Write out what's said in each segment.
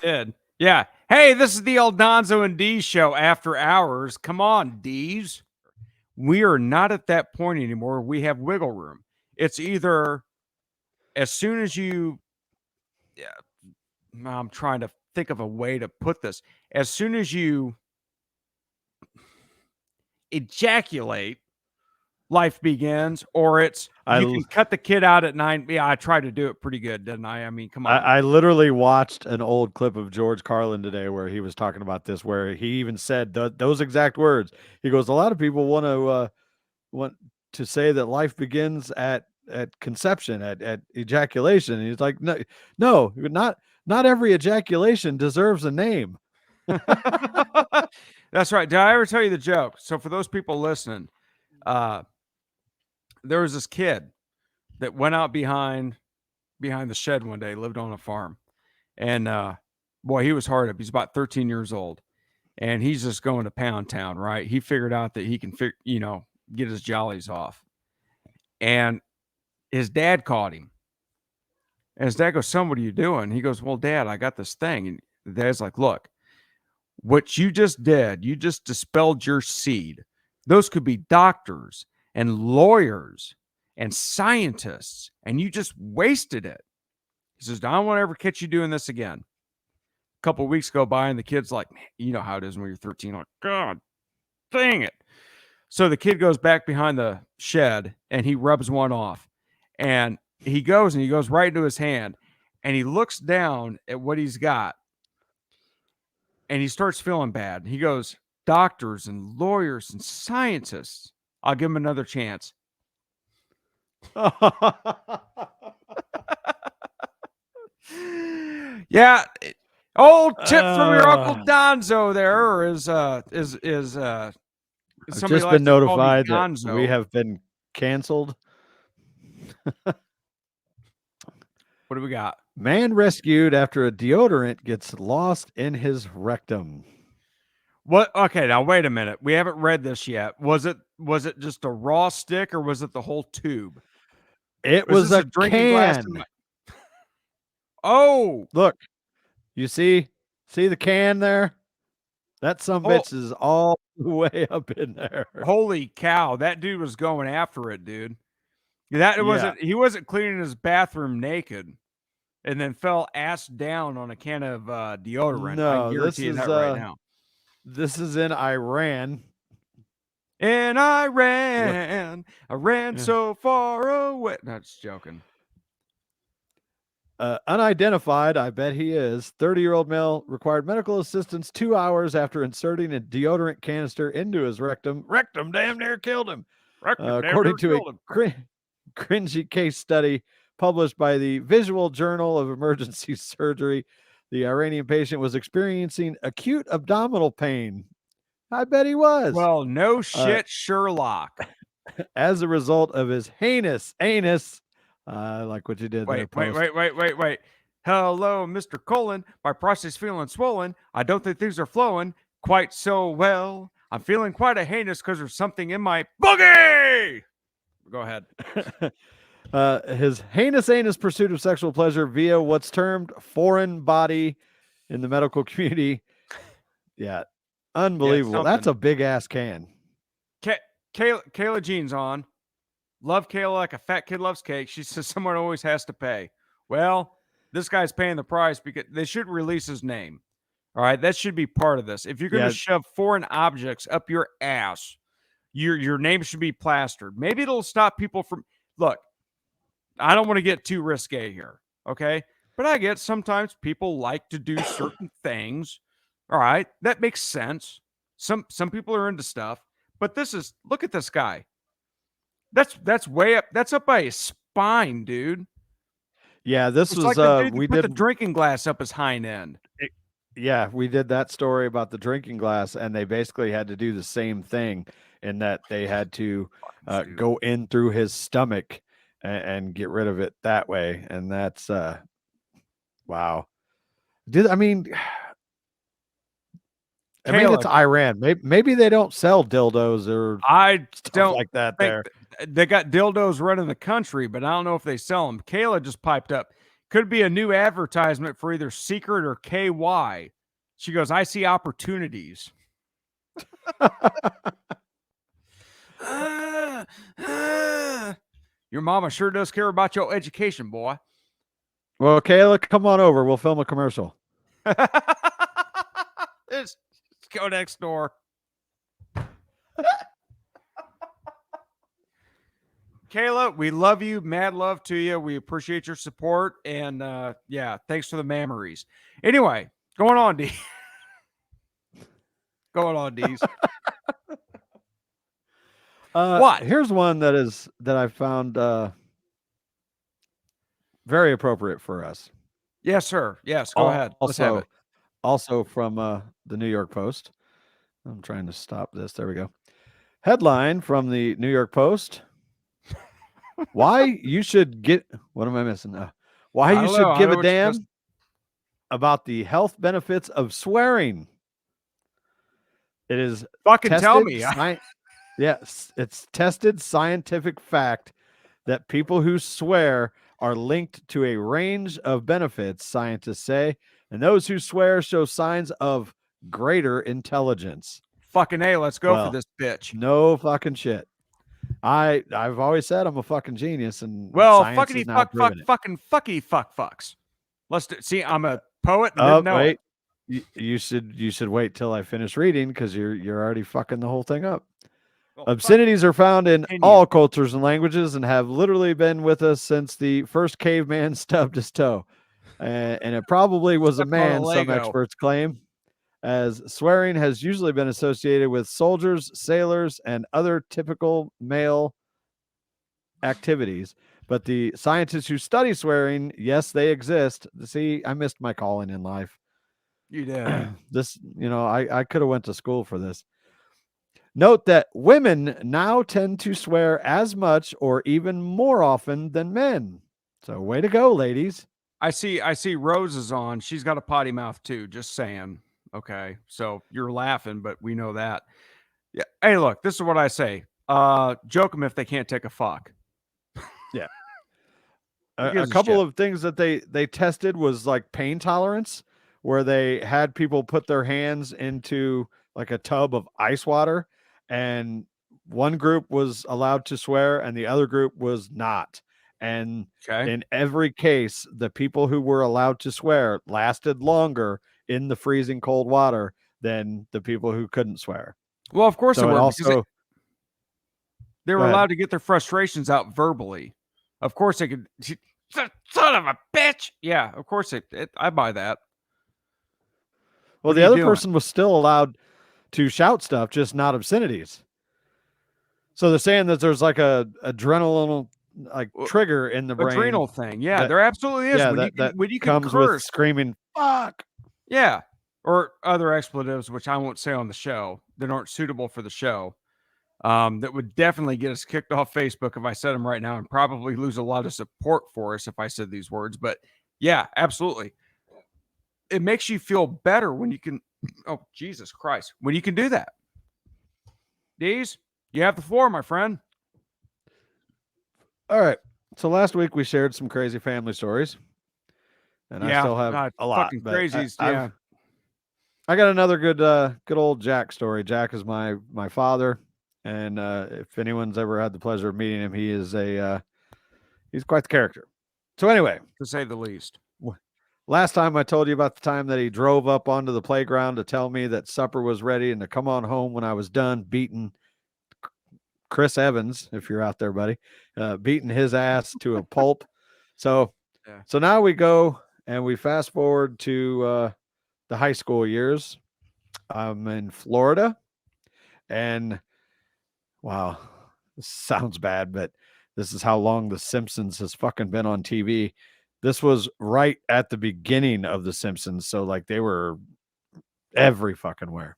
did. Yeah. Hey, this is the old Donzo and Deez show after hours. Come on, Deez. We are not at that point anymore. We have wiggle room. It's either as soon as you, yeah, I'm trying to think of a way to put this. As soon as you ejaculate, life begins, or it's I you can cut the kid out at 9. Yeah, I tried to do it pretty good, didn't I? I mean, come on. I literally watched an old clip of George Carlin today where he was talking about this, where he even said those exact words. He goes, a lot of people want to say that life begins at conception, at ejaculation. And he's like, no, not every ejaculation deserves a name. That's right. Did I ever tell you the joke? So for those people listening, there was this kid that went out behind the shed one day, lived on a farm, and boy, he was hard up. He's about 13 years old, and he's just going to Pound Town. Right? He figured out that he can, get his jollies off, and his dad caught him. And his dad goes, "Son, what are you doing?" He goes, "Well, Dad, I got this thing." And the dad's like, "Look, what you just did, you just dispelled your seed. Those could be doctors and lawyers and scientists, and you just wasted it." He says, "I don't want to ever catch you doing this again." A couple of weeks go by, and the kid's like, "Man, you know how it is when you're 13. Like, God dang it." So the kid goes back behind the shed, and he rubs one off. And he goes right into his hand, and he looks down at what he's got, and he starts feeling bad. He goes, "Doctors and lawyers and scientists, I'll give him another chance." Yeah. Old tip from your Uncle Donzo there is somebody just likes been to call me notified that Gonzo. we have been canceled. What do we got? Man rescued after a deodorant gets lost in his rectum. What? Okay, now wait a minute. We haven't read this yet. Was it just a raw stick, or was it the whole tube? It was a drinking glass? can. Oh, Look, you see the can there? That bitch is all the way up in there. Holy cow! That dude was going after it, dude. That wasn't. He wasn't cleaning his bathroom naked, and then fell ass down on a can of deodorant. I can No, guarantee you that right now. This is in Iran. And I ran so far away. No, just joking. Unidentified, I bet he is. 30-year-old male required medical assistance 2 hours after inserting a deodorant canister into his rectum. Rectum damn near killed him. According to a cringy case study published by the Visual Journal of Emergency Surgery, the Iranian patient was experiencing acute abdominal pain. I bet he was. Well, no shit, Sherlock. As a result of his heinous anus. I like what you did there. Wait. Hello, Mr. Colon. My prostate's feeling swollen. I don't think things are flowing quite so well. I'm feeling quite a heinous because there's something in my boogie. Go ahead. His heinous anus pursuit of sexual pleasure via what's termed foreign body in the medical community. Yeah. Unbelievable. That's a big ass can. Kayla Jean's on. Love Kayla like a fat kid loves cake. She says someone always has to pay. Well, this guy's paying the price because they should release his name. All right, that should be part of this. If you're going to shove foreign objects up your ass, your name should be plastered. Maybe it'll stop people from. Look, I don't want to get too risque here, okay? But I get sometimes people like to do certain things. All right, that makes sense. Some people are into stuff, but look at this guy. That's way up. That's up by his spine, dude. Yeah, this was like we did the drinking glass up his hind end. Yeah, we did that story about the drinking glass, and they basically had to do the same thing in that they had to go in through his stomach and get rid of it that way. And that's wow. I mean it's Iran. Maybe they don't sell dildos or stuff like that there. They got dildos running the country, but I don't know if they sell them. Kayla just piped up. Could be a new advertisement for either Secret or KY. She goes, I see opportunities. Your mama sure does care about your education, boy. Well, Kayla, come on over. We'll film a commercial. Let's go next door. Kayla, we love you. Mad love to you. We appreciate your support. And yeah, thanks for the memories. Anyway, going on, D. Going on, Deez. What? Here's one that I found very appropriate for us. Yes, sir. Yes, go ahead. Let's have it. Also from the New York Post. I'm trying to stop this. There we go. Headline from the New York Post. Why you should get what am I missing? Why you should give a damn about the health benefits of swearing. It is fucking tell me. Yes, it's tested scientific fact that people who swear are linked to a range of benefits, scientists say, and those who swear show signs of greater intelligence. Fucking A, let's go for this bitch. No fucking shit. I've always said I'm a fucking genius, and fuckity fuck fucky fuck fucks. See. I'm a poet. And didn't know wait, you should wait till I finish reading because you're already fucking the whole thing up. Well, obscenities are found in all cultures and languages and have literally been with us since the first caveman stubbed his toe, and it probably was a man. Some experts claim, as swearing has usually been associated with soldiers, sailors, and other typical male activities. But the scientists who study swearing, yes, they exist. See, I missed my calling in life. You did. This, I could have went to school for this. Note that women now tend to swear as much or even more often than men. So way to go, ladies. I see Rose is on. She's got a potty mouth too, just saying. Okay, so you're laughing, but we know that. Yeah. Hey, look, this is what I say. Joke them if they can't take a fuck. Yeah. A couple of things that they tested was like pain tolerance, where they had people put their hands into like a tub of ice water, and one group was allowed to swear and the other group was not. And in every case, the people who were allowed to swear lasted longer in the freezing cold water than the people who couldn't swear. Well, of course they were. They were allowed to get their frustrations out verbally. Of course they could. Son of a bitch. Yeah, of course I buy that. Well, the other person was still allowed to shout stuff, just not obscenities. So they're saying that there's like a adrenaline trigger in the brain. Adrenal thing. Yeah, there absolutely is. Yeah, when you can comes curse with screaming, fuck. Yeah. Or other expletives, which I won't say on the show, that aren't suitable for the show. That would definitely get us kicked off Facebook if I said them right now, and probably lose a lot of support for us if I said these words. But yeah, absolutely. It makes you feel better when you can. Oh, Jesus Christ. When you can do that. Deez, you have the floor, my friend. All right. So last week we shared some crazy family stories. And I still have a lot. Fucking crazies. Yeah. I got another good old Jack story. Jack is my father. And if anyone's ever had the pleasure of meeting him, he is he's quite the character. So anyway, to say the least. Last time I told you about the time that he drove up onto the playground to tell me that supper was ready and to come on home when I was done beating Chris Evans, if you're out there, buddy, beating his ass to a pulp. So now we go and we fast forward to the high school years. I'm in Florida, and wow, this sounds bad, but this is how long The Simpsons has fucking been on TV. This was right at the beginning of The Simpsons, so like they were every fucking where.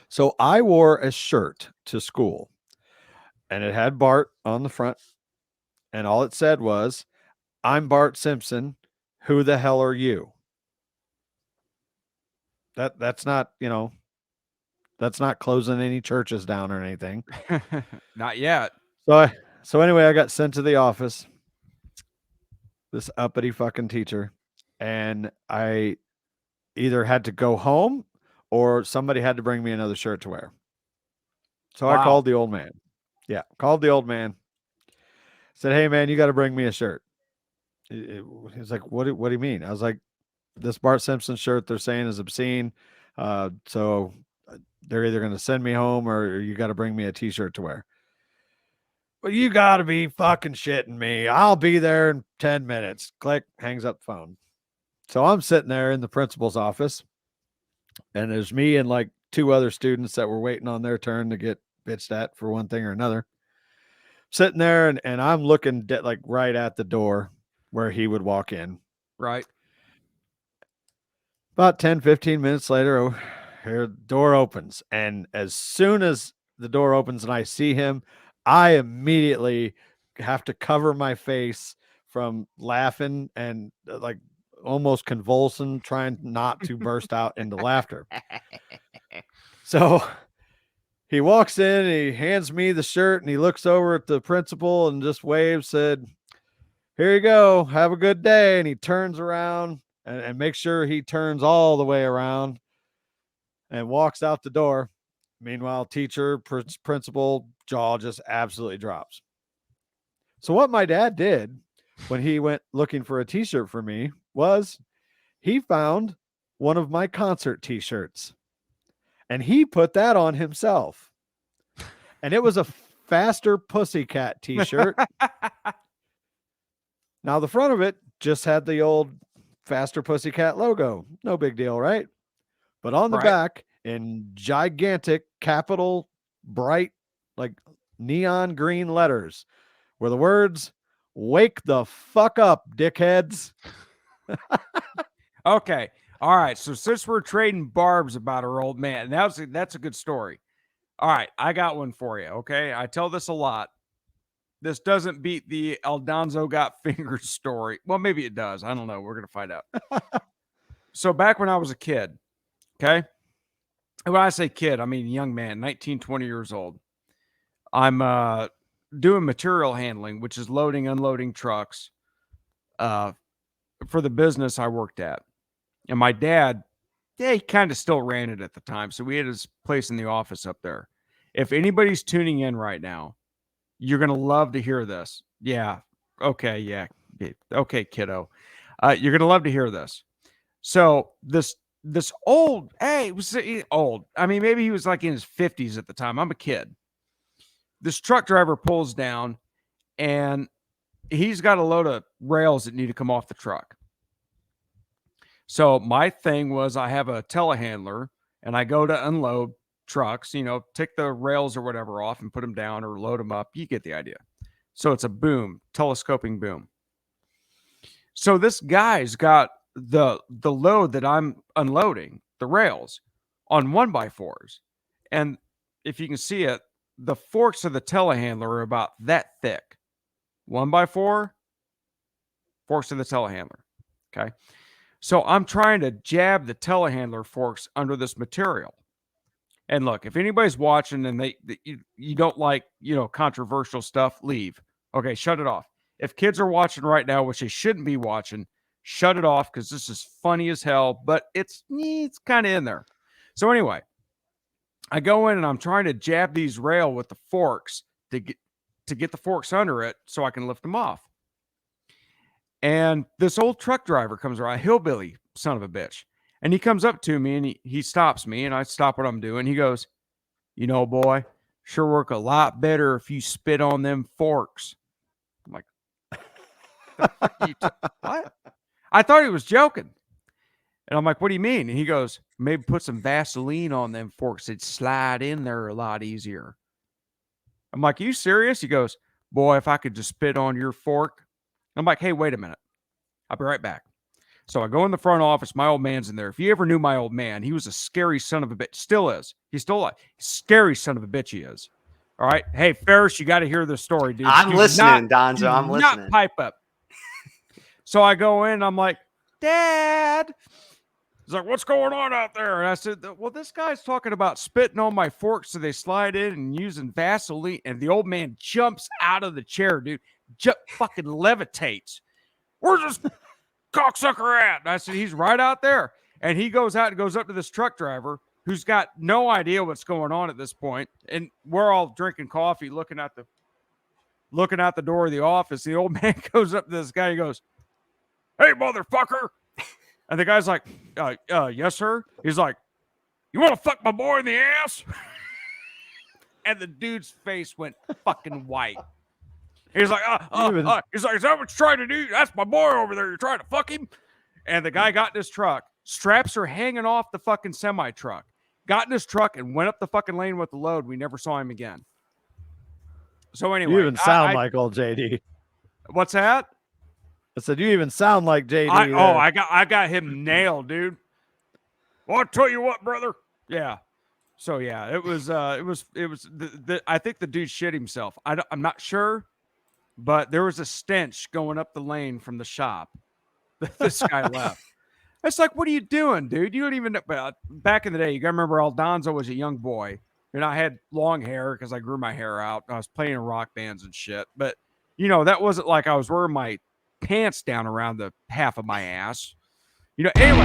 So I wore a shirt to school, and it had Bart on the front, and all it said was, "I'm Bart Simpson. Who the hell are you?" That's not, that's not closing any churches down or anything. Not yet. So anyway, I got sent to the office. this uppity fucking teacher, and I either had to go home or somebody had to bring me another shirt to wear. So I called the old man. Yeah, called the old man. Said, "Hey man, you got to bring me a shirt." He was like, "What do you mean?" I was like, "This Bart Simpson shirt they're saying is obscene. So they're either going to send me home or you got to bring me a t-shirt to wear." "Well, you got to be fucking shitting me. I'll be there in 10 minutes. Click, hangs up the phone. So I'm sitting there in the principal's office, and there's me and like 2 other students that were waiting on their turn to get bitched at for one thing or another. Sitting there, and I'm looking like right at the door where he would walk in. Right. About 10, 15 minutes later, her door opens. And as soon as the door opens and I see him, I immediately have to cover my face from laughing and like almost convulsing, trying not to burst out into laughter. So he walks in, and he hands me the shirt, and he looks over at the principal and just waves, said, "Here you go. Have a good day." And he turns around and makes sure he turns all the way around and walks out the door. Meanwhile, teacher, principal, jaw just absolutely drops. So what my dad did when he went looking for a t-shirt for me was he found one of my concert t-shirts and he put that on himself. And it was a Faster Pussycat t-shirt. Now the front of it just had the old Faster Pussycat logo. No big deal, right? But on the back, in gigantic, capital, bright, like neon green letters, were the words, "Wake the fuck up, dickheads." Okay. All right. So since we're trading barbs about our old man, that's a good story. All right. I got one for you. Okay. I tell this a lot. This doesn't beat the Aldonzo got fingered story. Well, maybe it does. I don't know. We're going to find out. So back when I was a kid, okay? And when I say kid, I mean young man, 19, 20 years old. I'm doing material handling, which is loading, unloading trucks for the business I worked at. And my dad, yeah, he kind of still ran it at the time. So we had his place in the office up there. If anybody's tuning in right now, you're going to love to hear this. Yeah. Okay. Yeah. Okay, kiddo. You're going to love to hear this. So this old, hey, it was old. I mean, maybe he was like in his 50s at the time. I'm a kid. This truck driver pulls down and he's got a load of rails that need to come off the truck. So my thing was I have a telehandler and I go to unload trucks, take the rails or whatever off and put them down or load them up. You get the idea. So it's a boom, telescoping boom. So this guy's got the load that I'm unloading, the rails, on 1x4s. And if you can see it, the forks of the telehandler are about that thick. 1x4, forks of the telehandler. Okay. So I'm trying to jab the telehandler forks under this material. And look, if anybody's watching and you don't like, controversial stuff, leave. Okay, shut it off. If kids are watching right now, which they shouldn't be watching, shut it off because this is funny as hell, but it's kind of in there. So anyway, I go in and I'm trying to jab these rail with the forks to get the forks under it so I can lift them off. And this old truck driver comes around, hillbilly son of a bitch. And he comes up to me and he stops me and I stop what I'm doing. He goes, "Boy, sure work a lot better if you spit on them forks." I'm like, the fuck are you what? I thought he was joking. And I'm like, "What do you mean?" And he goes, "Maybe put some Vaseline on them forks. It'd slide in there a lot easier." I'm like, "Are you serious?" He goes, "Boy, if I could just spit on your fork." I'm like, "Hey, wait a minute. I'll be right back." So I go in the front office. My old man's in there. If you ever knew my old man, he was a scary son of a bitch. Still is. He's still a scary son of a bitch. He is. All right. Hey, Ferris, you got to hear this story, dude. I'm listening, Donzo. I'm listening. Not pipe up. So I go in. I'm like, "Dad." He's like, "What's going on out there?" And I said, "Well, this guy's talking about spitting on my forks so they slide in and using Vaseline." And the old man jumps out of the chair, dude. Fucking levitates. where's this cocksucker at? And I said, he's right out there. And he goes out and goes up to this truck driver who's got no idea what's going on at this point. And we're all drinking coffee, looking out the door of the office. The old man goes up to this guy. He goes, "Hey, motherfucker." And the guy's like, yes, sir. He's like, "You want to fuck my boy in the ass?" And the dude's face went fucking white. He's like, he's like, "Is that what you're trying to do? That's my boy over there. You're trying to fuck him?" And the guy got in his truck. Straps are hanging off the fucking semi truck. Got in his truck and went up the fucking lane with the load. We never saw him again. So anyway, you even sound like old JD. What's that? I said you even sound like JD. I got him nailed, dude. Well, I'll tell you what, brother. Yeah. So yeah, it was I think the dude shit himself. I'm not sure, but there was a stench going up the lane from the shop that this guy left. It's like, what are you doing, dude? You don't even know. Back in the day, you gotta remember, Donzo was a young boy, and I had long hair because I grew my hair out. I was playing in rock bands and shit, but that wasn't like I was wearing my pants down around the half of my ass. Anyway.